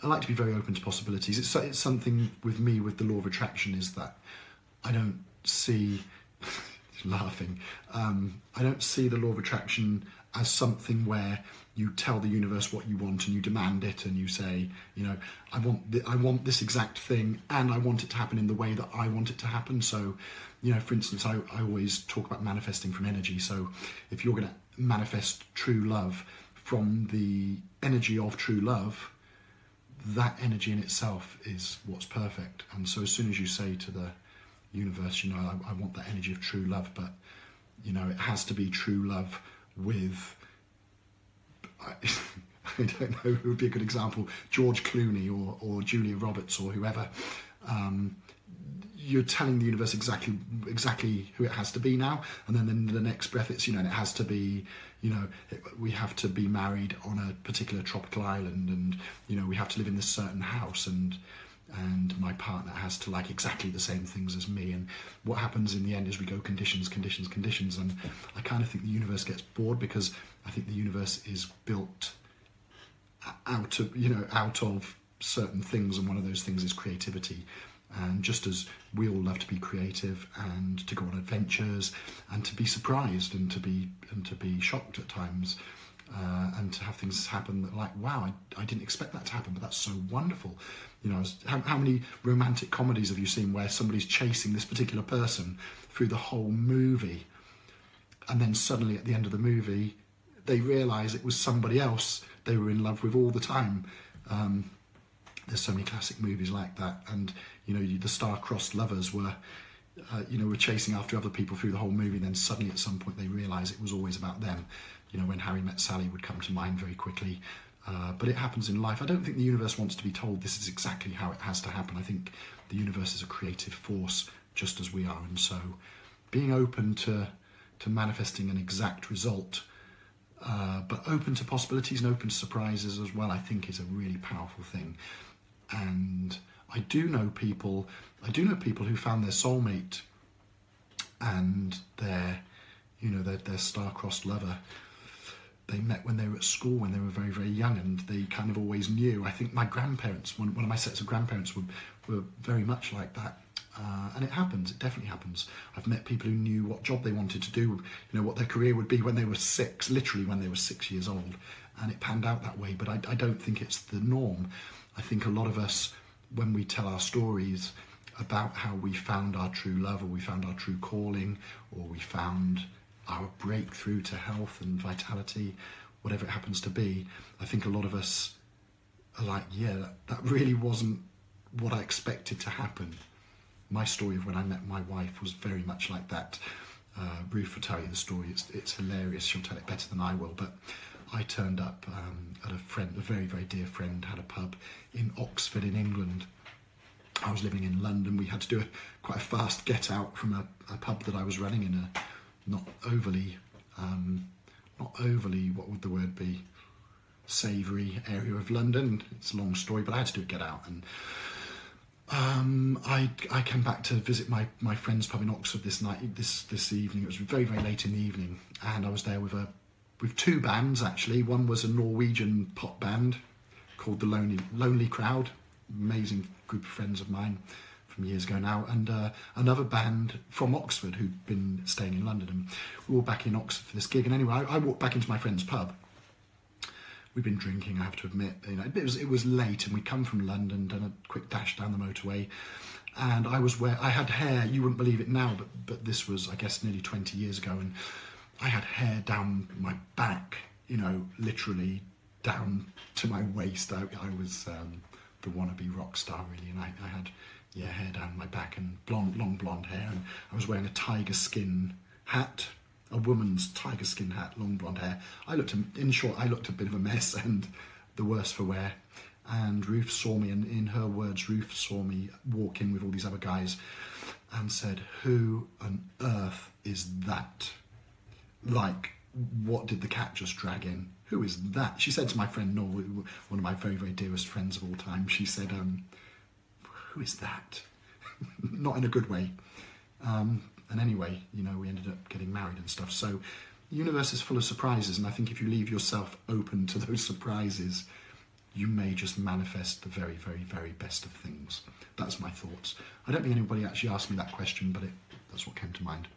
I like to be very open to possibilities. It's something with me with the law of attraction is that I don't see, laughing, I don't see the law of attraction as something where you tell the universe what you want and you demand it and you say, you know, I want this exact thing and I want it to happen in the way that I want it to happen. So, you know, for instance, I always talk about manifesting from energy. So if you're going to manifest true love from the energy of true love, that energy in itself is what's perfect. And so as soon as you say to the universe, you know, I want that energy of true love, but, you know, it has to be true love with, I don't know who would be a good example, George Clooney or Julia Roberts or whoever. You're telling the universe exactly who it has to be now, and then in the next breath it's, you know, and it has to be, you know, we have to be married on a particular tropical island, and, you know, we have to live in this certain house, and my partner has to like exactly the same things as me. And what happens in the end is we go conditions, and I kind of think the universe gets bored, because I think the universe is built out of certain things, and one of those things is creativity. And just as we all love to be creative and to go on adventures and to be surprised and to be shocked at times, and to have things happen that, like, wow, I didn't expect that to happen, but that's so wonderful. You know, how many romantic comedies have you seen where somebody's chasing this particular person through the whole movie, and then suddenly at the end of the movie they realise it was somebody else they were in love with all the time? There's so many classic movies like that, and, you know, the star-crossed lovers were chasing after other people through the whole movie, then suddenly at some point they realise it was always about them. You know, When Harry Met Sally would come to mind very quickly. But it happens in life. I don't think the universe wants to be told this is exactly how it has to happen. I think the universe is a creative force, just as we are, and so being open to manifesting an exact result, but open to possibilities and open to surprises as well, I think is a really powerful thing. And I do know people who found their soulmate and their star-crossed lover. They met when they were at school, when they were very, very young, and they kind of always knew. I think my grandparents, one of my sets of grandparents, were very much like that. And it happens, it definitely happens. I've met people who knew what job they wanted to do, you know, what their career would be when they were literally when they were 6 years old. And it panned out that way, but I don't think it's the norm. I think a lot of us, when we tell our stories about how we found our true love, or we found our true calling, or we found our breakthrough to health and vitality, whatever it happens to be, I think a lot of us are like, yeah, that really wasn't what I expected to happen. My story of when I met my wife was very much like that. Ruth will tell you the story, it's hilarious, she'll tell it better than I will, but I turned up at a very, very dear friend, had a pub in Oxford in England. I was living in London. We had to do quite a fast get out from a pub that I was running in a not overly, what would the word be, savoury area of London. It's a long story, but I had to do a get out. And I came back to visit my friend's pub in Oxford this evening. It was very, very late in the evening, and I was there with two bands, actually. One was a Norwegian pop band called the Lonely Crowd, amazing group of friends of mine from years ago now, and another band from Oxford who'd been staying in London, and we were all back in Oxford for this gig. And anyway, I walked back into my friend's pub. We'd been drinking, I have to admit. You know, it was late, and we'd come from London, done a quick dash down the motorway, and I had hair. You wouldn't believe it now, but this was, I guess, nearly 20 years ago, and I had hair down my back, you know, literally down to my waist. I was the wannabe rock star, really, and I had hair down my back and long blonde hair, and I was wearing a tiger skin hat, a woman's tiger skin hat, long blonde hair. In short, I looked a bit of a mess and the worse for wear. And Ruth saw me, and in her words, Ruth saw me walk in with all these other guys and said, "Who on earth is that? Like, what did the cat just drag in? Who is that?" She said to my friend Noel, one of my very, very dearest friends of all time, she said, "Who is that?" Not in a good way. And anyway, you know, we ended up getting married and stuff. So the universe is full of surprises, and I think if you leave yourself open to those surprises, you may just manifest the very, very, very best of things. That's my thoughts. I don't think anybody actually asked me that question, but that's what came to mind.